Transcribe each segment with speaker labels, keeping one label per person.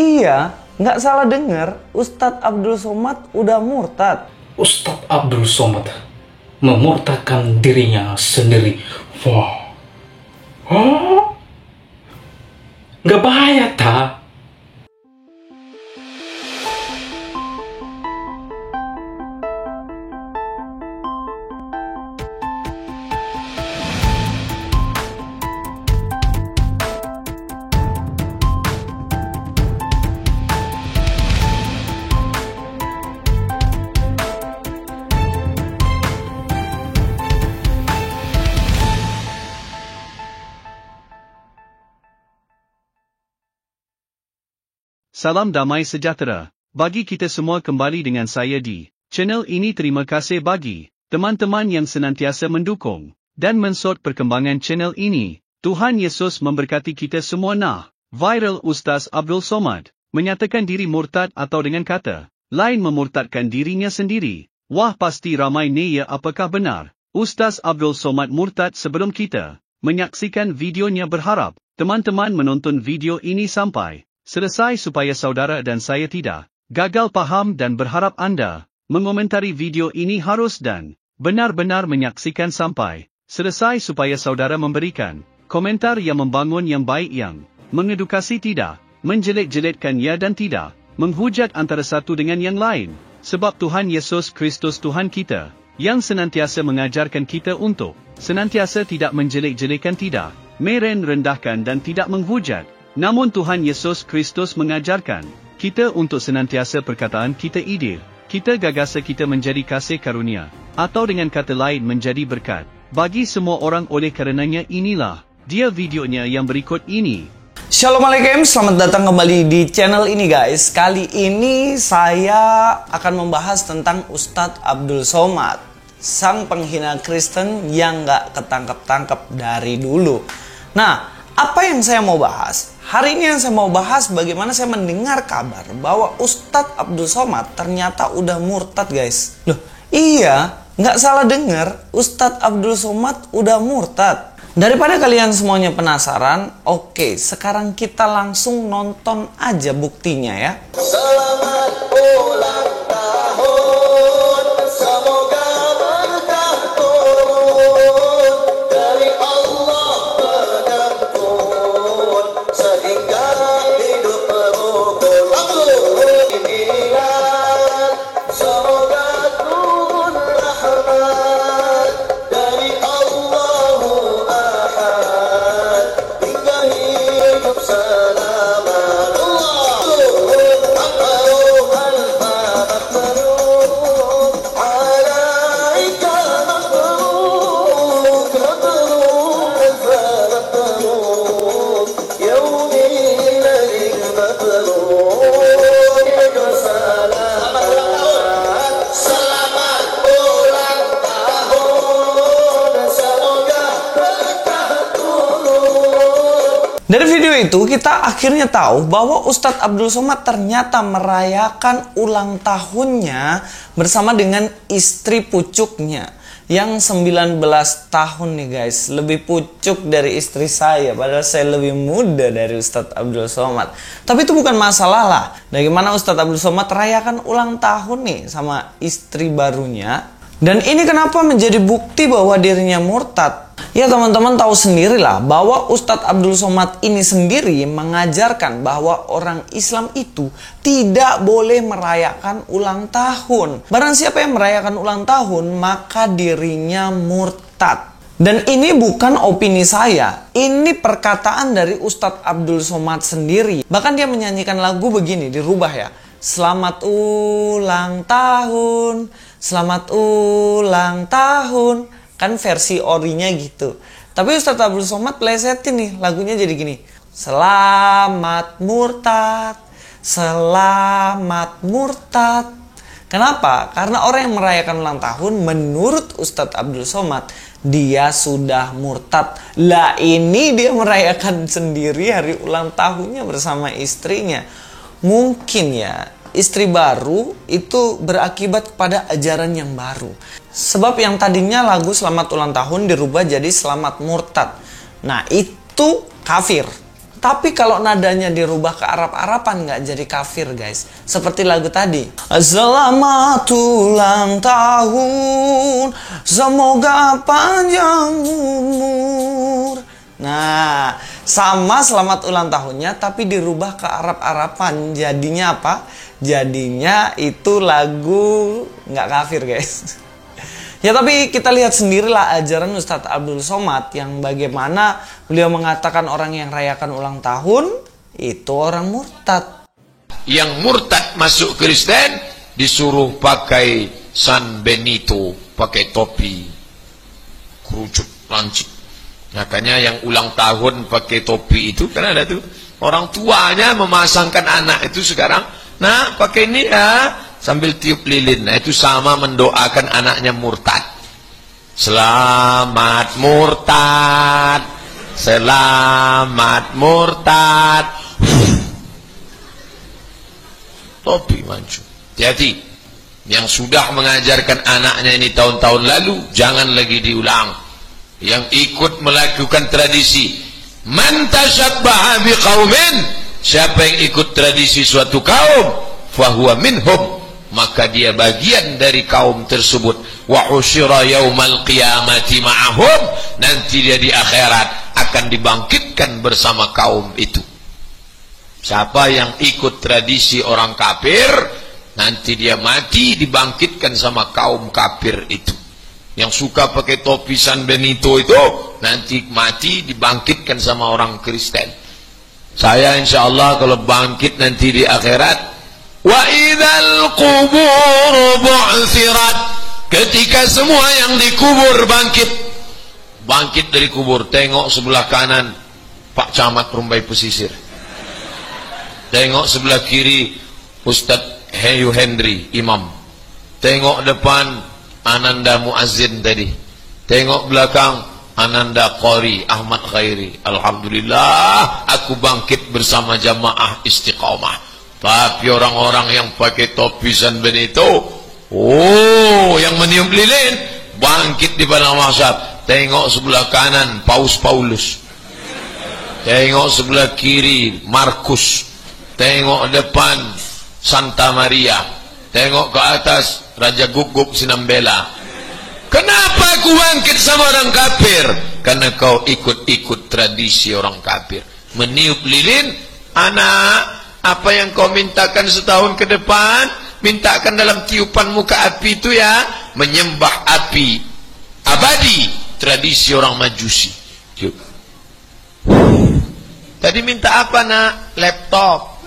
Speaker 1: Iya, nggak salah dengar, Ustadz Abdul Somad udah murtad.
Speaker 2: Ustadz Abdul Somad memurtadkan dirinya sendiri. Wah, oh, nggak bahaya tak?
Speaker 3: Salam damai sejahtera bagi kita semua kembali dengan saya di channel ini. Terima kasih bagi teman-teman yang senantiasa mendukung dan mensort perkembangan channel ini. Tuhan Yesus memberkati kita semua. Nah, viral Ustaz Abdul Somad menyatakan diri murtad atau dengan kata lain memurtadkan dirinya sendiri. Wah, pasti ramai ni ya, apakah benar Ustaz Abdul Somad murtad? Sebelum kita menyaksikan videonya, berharap teman-teman menonton video ini sampai selesai supaya saudara dan saya tidak gagal paham, dan berharap anda mengomentari video ini harus dan benar-benar menyaksikan sampai selesai supaya saudara memberikan komentar yang membangun, yang baik, yang mengedukasi, tidak menjelek-jelekkan ya, dan tidak menghujat antara satu dengan yang lain. Sebab Tuhan Yesus Kristus Tuhan kita yang senantiasa mengajarkan kita untuk senantiasa tidak menjelek-jelekan, tidak merendahkan dan tidak menghujat. Namun Tuhan Yesus Kristus mengajarkan kita untuk senantiasa perkataan kita idil, kita gagasan kita menjadi kasih karunia, atau dengan kata lain menjadi berkat bagi semua orang. Oleh karenanya inilah dia videonya yang berikut ini.
Speaker 1: Shalom alaikum, selamat datang kembali di channel ini guys. Kali ini saya akan membahas tentang Ustadz Abdul Somad, sang penghina Kristen yang gak ketangkep-tangkep dari dulu. Nah, apa yang saya mau bahas? Hari ini yang saya mau bahas bagaimana saya mendengar kabar bahwa Ustadz Abdul Somad ternyata udah murtad guys. Loh, iya, nggak salah dengar, Ustadz Abdul Somad udah murtad. Daripada kalian semuanya penasaran, oke, sekarang kita langsung nonton aja buktinya ya.
Speaker 4: Selamat ulang tahun, semoga berkah turun dari Allah pengampun, sehingga hidup berukun. Semoga turun rahmat dari Allahu Ahad, hingga hidup selamat.
Speaker 1: Dari video itu kita akhirnya tahu bahwa Ustadz Abdul Somad ternyata merayakan ulang tahunnya bersama dengan istri pucuknya yang 19 tahun nih guys. Lebih pucuk dari istri saya, padahal saya lebih muda dari Ustadz Abdul Somad. Tapi itu bukan masalah lah. Bagaimana Ustadz Abdul Somad rayakan ulang tahun nih sama istri barunya. Dan ini kenapa menjadi bukti bahwa dirinya murtad? Ya teman-teman tahu sendirilah bahwa Ustadz Abdul Somad ini sendiri mengajarkan bahwa orang Islam itu tidak boleh merayakan ulang tahun. Barang siapa yang merayakan ulang tahun, maka dirinya murtad. Dan ini bukan opini saya, ini perkataan dari Ustadz Abdul Somad sendiri. Bahkan dia menyanyikan lagu begini, dirubah ya. Selamat ulang tahun, selamat ulang tahun. Kan versi orinya gitu. Tapi Ustadz Abdul Somad plesetin nih, lagunya jadi gini. Selamat murtad, selamat murtad. Kenapa? Karena orang yang merayakan ulang tahun menurut Ustadz Abdul Somad, dia sudah murtad. Lah ini dia merayakan sendiri hari ulang tahunnya bersama istrinya. Mungkin ya, istri baru itu berakibat kepada ajaran yang baru. Sebab yang tadinya lagu selamat ulang tahun dirubah jadi selamat murtad. Nah itu kafir. Tapi kalau nadanya dirubah ke Arab-Araban nggak jadi kafir guys. Seperti lagu tadi. Selamat ulang tahun, semoga panjang umur. Nah, sama selamat ulang tahunnya tapi dirubah ke Arab-Araban. Jadinya apa? Jadinya itu lagu nggak kafir guys. Ya tapi kita lihat sendirilah ajaran Ustadz Abdul Somad yang bagaimana beliau mengatakan orang yang rayakan ulang tahun itu orang murtad.
Speaker 5: Yang murtad masuk Kristen disuruh pakai San Benito, pakai topi kerucut lancip. Makanya yang ulang tahun pakai topi itu kan ada tuh orang tuanya memasangkan anak itu sekarang, nah pakai ini ya, sambil tiup lilin. Nah itu sama mendoakan anaknya murtad. Selamat murtad, selamat murtad. Topi mancu. Hati-hati. Yang sudah mengajarkan anaknya ini tahun-tahun lalu, jangan lagi diulang. Yang ikut melakukan tradisi, man tashabbaha biqaumin, siapa yang ikut tradisi suatu kaum, fahuwa minhum, maka dia bagian dari kaum tersebut. Wa usyira yaumal qiyamati ma'ahum, nanti dia di akhirat akan dibangkitkan bersama kaum itu. Siapa yang ikut tradisi orang kafir, nanti dia mati dibangkitkan sama kaum kafir itu. Yang suka pakai topi San Benito itu nanti mati dibangkitkan sama orang Kristen. Saya insya Allah kalau bangkit nanti di akhirat, wa idzal qubur bu'thirat, ketika semua yang dikubur bangkit dari kubur, tengok sebelah kanan Pak Camat Rumbai Pesisir, tengok sebelah kiri Ustadz Heyu Hendri Imam, tengok depan Ananda Muazzin tadi, tengok belakang Ananda Qori Ahmad Khairi. Alhamdulillah aku bangkit bersama jamaah istiqamah. Tapi orang-orang yang pakai topi San Benito, yang meniup lilin, bangkit di padang mahsyar. Tengok sebelah kanan Paus Paulus, tengok sebelah kiri Markus, tengok depan Santa Maria, tengok ke atas Raja Guguk Sinambela. Kenapa aku bangkit sama orang kafir? Karena kau ikut-ikut tradisi orang kafir. Meniup lilin, anak, apa yang kau mintakan setahun ke depan, mintakan dalam tiupan muka api itu ya, menyembah api abadi, tradisi orang Majusi. Tiup. Tadi minta apa nak? Laptop.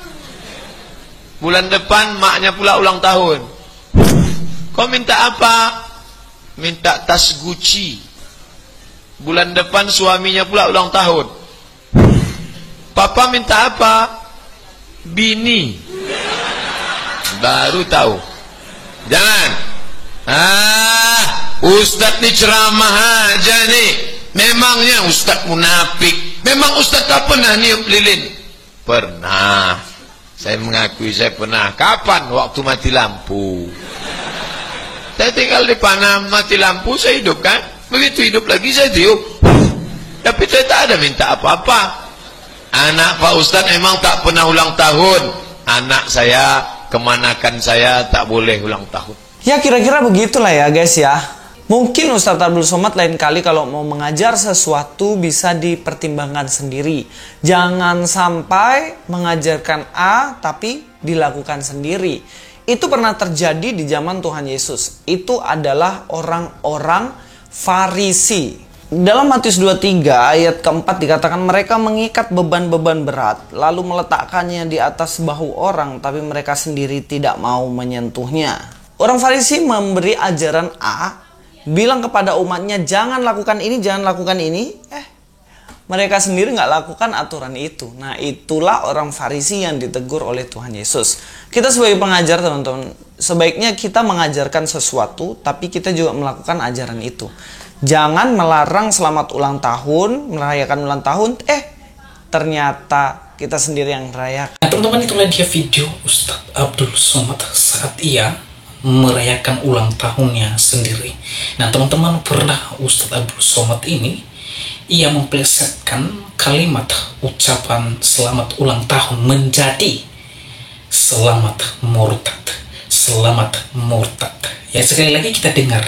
Speaker 5: Bulan depan maknya pula ulang tahun. Kau minta apa? Minta tas Gucci. Bulan depan suaminya pula ulang tahun. Papa minta apa? Bini. Baru tahu. Jangan. Ustadz ni ceramah aja nih. Memangnya Ustadz munafik. Memang Ustadz tak pernah niup lilin? Pernah. Saya mengakui saya pernah. Kapan? Waktu mati lampu. Saya tinggal di Panam, mati lampu saya hidupkan. Begitu hidup lagi saya tiup. Tapi saya tak ada minta apa-apa. Anak Pak Ustadz memang tak pernah ulang tahun. Anak saya, kemanakan saya tak boleh ulang tahun.
Speaker 1: Ya kira-kira begitulah ya guys ya. Mungkin Ustadz Abdul Somad lain kali kalau mau mengajar sesuatu bisa dipertimbangkan sendiri. Jangan sampai mengajarkan A tapi dilakukan sendiri. Itu pernah terjadi di zaman Tuhan Yesus. Itu adalah orang-orang Farisi. Dalam Matius 23 ayat keempat dikatakan mereka mengikat beban-beban berat lalu meletakkannya di atas bahu orang tapi mereka sendiri tidak mau menyentuhnya. Orang Farisi memberi ajaran A, bilang kepada umatnya jangan lakukan ini, jangan lakukan ini. Mereka sendiri nggak lakukan aturan itu. Nah itulah orang Farisi yang ditegur oleh Tuhan Yesus. Kita sebagai pengajar teman-teman, sebaiknya kita mengajarkan sesuatu tapi kita juga melakukan ajaran itu. Jangan melarang selamat ulang tahun, merayakan ulang tahun, ternyata kita sendiri yang merayakan.
Speaker 2: Nah teman-teman, itulah dia video Ustadz Abdul Somad saat ia merayakan ulang tahunnya sendiri. Nah teman-teman, pernah Ustadz Abdul Somad ini ia memplesetkan kalimat ucapan selamat ulang tahun menjadi selamat murtad. Selamat murtad. Ya, sekali lagi kita dengar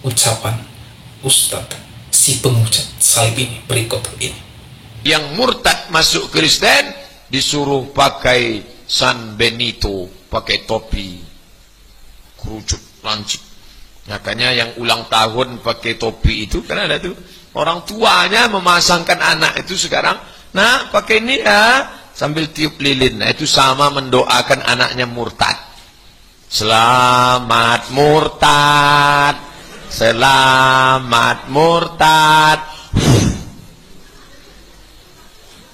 Speaker 2: ucapan Ustadz si pengucat salib ini berikut ini.
Speaker 5: Yang murtad masuk Kristen disuruh pakai San Benito, pakai topi kerucut lancip. Makanya yang ulang tahun pakai topi itu kan ada tuh orang tuanya memasangkan anak itu sekarang, nah pakai ini ya, sambil tiup lilin. Nah itu sama mendoakan anaknya murtad. Selamat murtad, selamat murtad.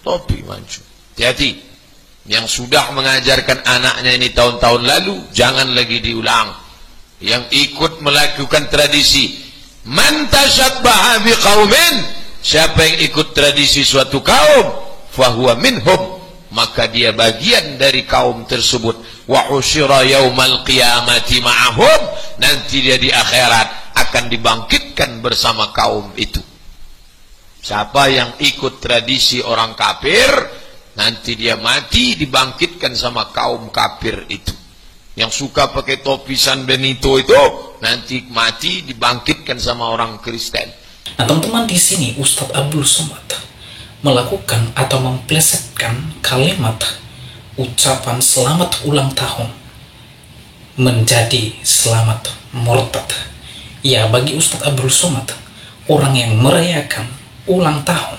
Speaker 5: Topi mancu. Hati-hati. Yang sudah mengajarkan anaknya ini tahun-tahun lalu, jangan lagi diulang. Yang ikut melakukan tradisi, man tashabbaha biqaumin, siapa yang ikut tradisi suatu kaum, fahuwa minhum, maka dia bagian dari kaum tersebut. Wa usyira yaumal qiyamati ma'ahum, nanti dia di akhirat akan dibangkitkan bersama kaum itu. Siapa yang ikut tradisi orang kafir, nanti dia mati dibangkitkan sama kaum kafir itu. Yang suka pakai topi San Benito itu nanti mati dibangkitkan sama orang Kristen.
Speaker 2: Nah, teman-teman, di sini Ustadz Abdul Somad melakukan atau memplesetkan kalimat ucapan selamat ulang tahun menjadi selamat murtad. Ya, bagi Ustadz Abdul Somad, orang yang merayakan ulang tahun,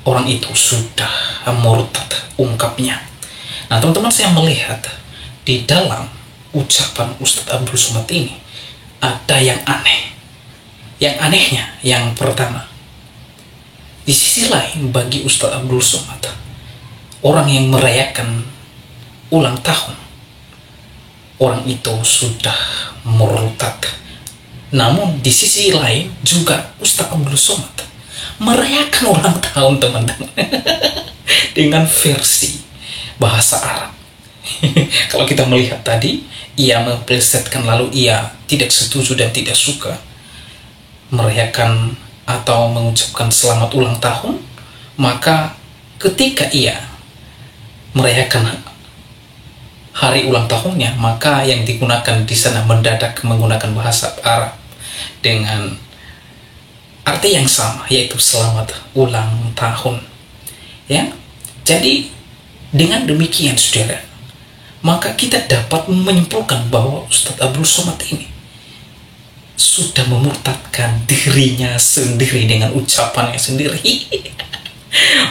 Speaker 2: orang itu sudah murtad, ungkapnya. Nah, teman-teman, saya melihat di dalam ucapan Ustadz Abdul Somad ini ada yang aneh. Yang anehnya, yang pertama, di sisi lain bagi Ustadz Abdul Somad, orang yang merayakan ulang tahun, orang itu sudah murtad. Namun di sisi lain juga Ustadz Abdul Somad merayakan ulang tahun, teman-teman, dengan versi bahasa Arab. Kalau kita melihat tadi, ia memplesetkan lalu ia tidak setuju dan tidak suka merayakan atau mengucapkan selamat ulang tahun, maka ketika ia merayakan hari ulang tahunnya, maka yang digunakan di sana mendadak menggunakan bahasa Arab dengan arti yang sama, yaitu selamat ulang tahun. Ya, jadi dengan demikian, saudara, maka kita dapat menyimpulkan bahwa Ustadz Abdul Somad ini sudah memurtadkan dirinya sendiri dengan ucapannya sendiri.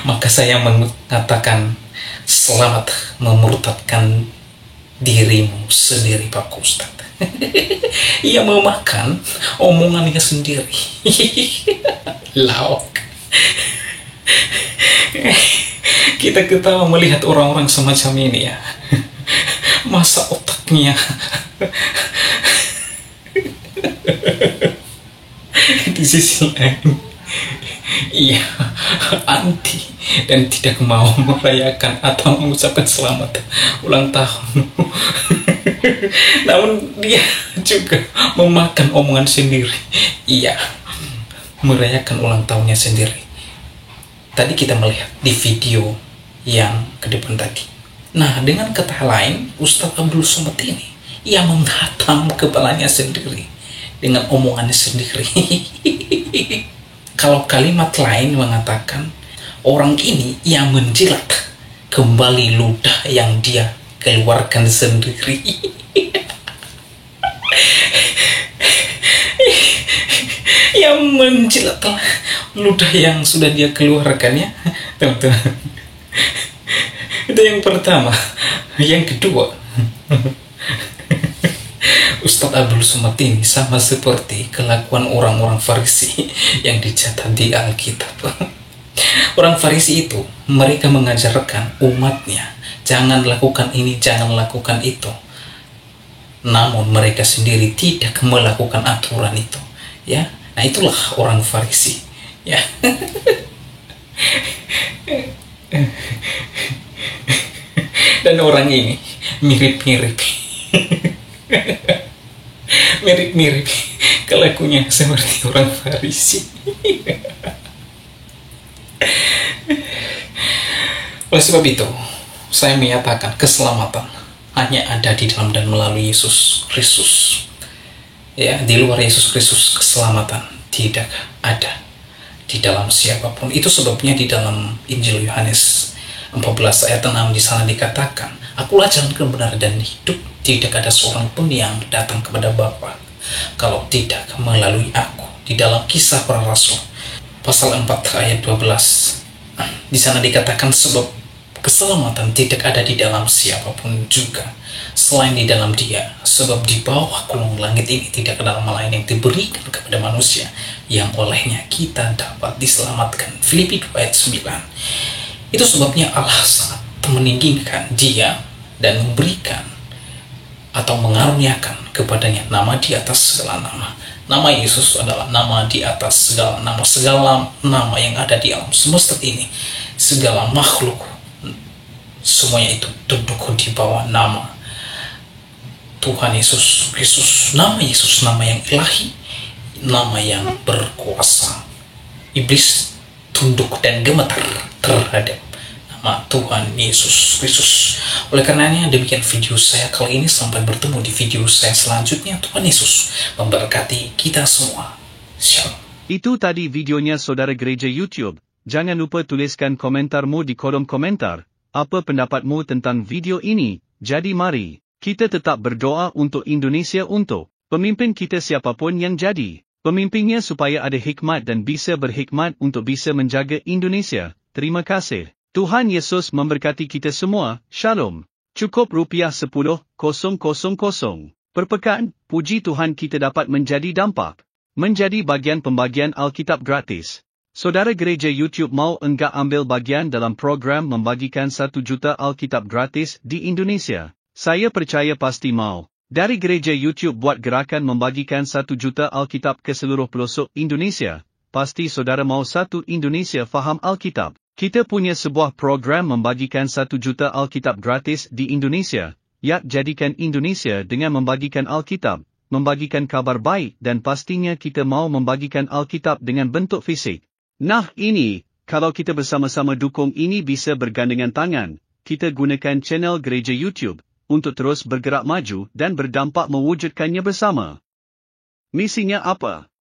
Speaker 2: Maka saya mengatakan selamat memurtadkan dirimu sendiri, Pak Ustadz. Ia memakan omongannya sendiri. Lauk. Kita ketawa melihat orang-orang semacam ini, ya. Masa otaknya di sisi lain ia anti dan tidak mau merayakan atau mengucapkan selamat ulang tahun. Namun dia juga memakan omongan sendiri. Ia merayakan ulang tahunnya sendiri. Tadi kita melihat di video yang ke depan tadi. Nah, dengan kata lain, Ustadz Abdul Somad ini ia menghatam kepalanya sendiri dengan omongannya sendiri. Kalau kalimat lain mengatakan, orang ini yang menjilat kembali ludah yang dia keluarkan sendiri. Yang menjilat ludah yang sudah dia keluarkan, ya, teman-teman. Itu yang pertama. Yang kedua, Ustadz Abdul Somad ini sama seperti kelakuan orang-orang Farisi yang dicatat di Alkitab. Orang Farisi itu, mereka mengajarkan umatnya, jangan lakukan ini, jangan lakukan itu. Namun mereka sendiri tidak melakukan aturan itu, ya. Nah, itulah orang Farisi, ya. Dan orang ini mirip-mirip mirip-mirip Kelakunya seperti orang Farisi. Oleh sebab itu, saya menyatakan keselamatan hanya ada di dalam dan melalui Yesus Kristus. Ya, di luar Yesus Kristus keselamatan tidak ada di dalam siapapun. Itu sebabnya di dalam Injil Yohanes 14 ayat 6 di sana dikatakan, "Akulah jalan kebenaran dan hidup, tidak ada seorang pun yang datang kepada Bapa kalau tidak melalui aku." Di dalam Kisah Para Rasul pasal 4 ayat 12 di sana dikatakan, sebab keselamatan tidak ada di dalam siapapun juga selain di dalam Dia, sebab di bawah kolong langit ini tidak ada nama lain yang diberikan kepada manusia yang olehnya kita dapat diselamatkan. Filipi 2 ayat 9. Itu sebabnya Allah sangat meninggikan Dia dan memberikan atau mengaruniakan kepadanya nama di atas segala nama. Nama Yesus adalah nama di atas segala nama. Segala nama yang ada di alam semesta ini, segala makhluk, semuanya itu tunduk di bawah nama Tuhan Yesus Kristus. Nama Yesus, nama yang ilahi, nama yang berkuasa. Iblis tunduk dan gemetar terhadap nama Tuhan Yesus Kristus. Oleh karenanya demikian video saya kali ini. Sampai bertemu di video saya selanjutnya. Tuhan Yesus memberkati kita semua. Shalom.
Speaker 3: Itu tadi videonya saudara gereja YouTube. Jangan lupa tuliskan komentarmu di kolom komentar. Apa pendapatmu tentang video ini? Jadi mari kita tetap berdoa untuk Indonesia, untuk pemimpin kita siapapun yang jadi pemimpinnya, supaya ada hikmat dan bisa berhikmat untuk bisa menjaga Indonesia. Terima kasih. Tuhan Yesus memberkati kita semua. Shalom. Cukup rupiah 10,000 per pekan. Puji Tuhan kita dapat menjadi dampak, menjadi bagian pembagian Alkitab gratis. Saudara gereja YouTube mau enggak ambil bagian dalam program membagikan 1 juta Alkitab gratis di Indonesia? Saya percaya pasti mau. Dari gereja YouTube buat gerakan membagikan 1 juta Alkitab ke seluruh pelosok Indonesia. Pasti saudara mau satu Indonesia faham Alkitab. Kita punya sebuah program membagikan 1 juta Alkitab gratis di Indonesia. Yak jadikan Indonesia dengan membagikan Alkitab, membagikan kabar baik, dan pastinya kita mau membagikan Alkitab dengan bentuk fisik. Nah ini, kalau kita bersama-sama dukung ini bisa bergandengan tangan, kita gunakan channel gereja YouTube untuk terus bergerak maju dan berdampak mewujudkannya bersama. Misinya apa?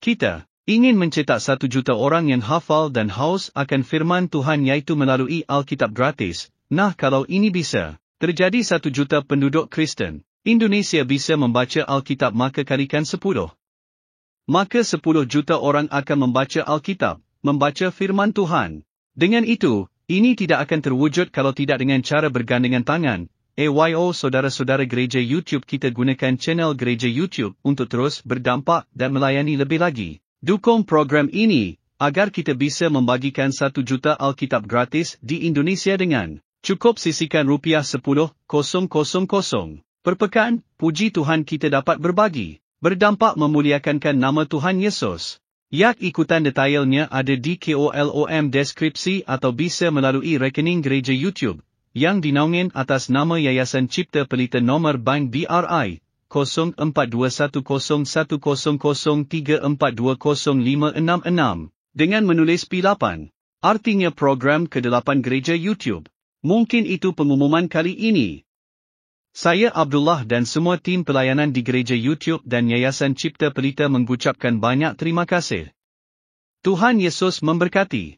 Speaker 3: Kita ingin mencetak 1 juta orang yang hafal dan haus akan firman Tuhan, yaitu melalui Alkitab gratis. Nah kalau ini bisa terjadi, 1 juta penduduk Kristen Indonesia bisa membaca Alkitab, maka kalikan 10. Maka 10 juta orang akan membaca Alkitab, membaca firman Tuhan. Dengan itu, ini tidak akan terwujud kalau tidak dengan cara bergandengan tangan. Saudara-saudara gereja YouTube, kita gunakan channel gereja YouTube untuk terus berdampak dan melayani lebih lagi. Dukung program ini, agar kita bisa membagikan 1 juta Alkitab gratis di Indonesia dengan cukup sisihkan rupiah 10,000 per pekan. Puji Tuhan kita dapat berbagi, berdampak memuliakan nama Tuhan Yesus. Yak ikutan detailnya ada di kolom deskripsi atau bisa melalui rekening gereja YouTube yang dinaungin atas nama Yayasan Cipta Pelita nomor bank BRI 04210034205666 dengan menulis P8, artinya program ke-8 gereja YouTube. Mungkin itu pengumuman kali ini. Saya Abdullah dan semua tim pelayanan di gereja YouTube dan Yayasan Cipta Pelita mengucapkan banyak terima kasih. Tuhan Yesus memberkati.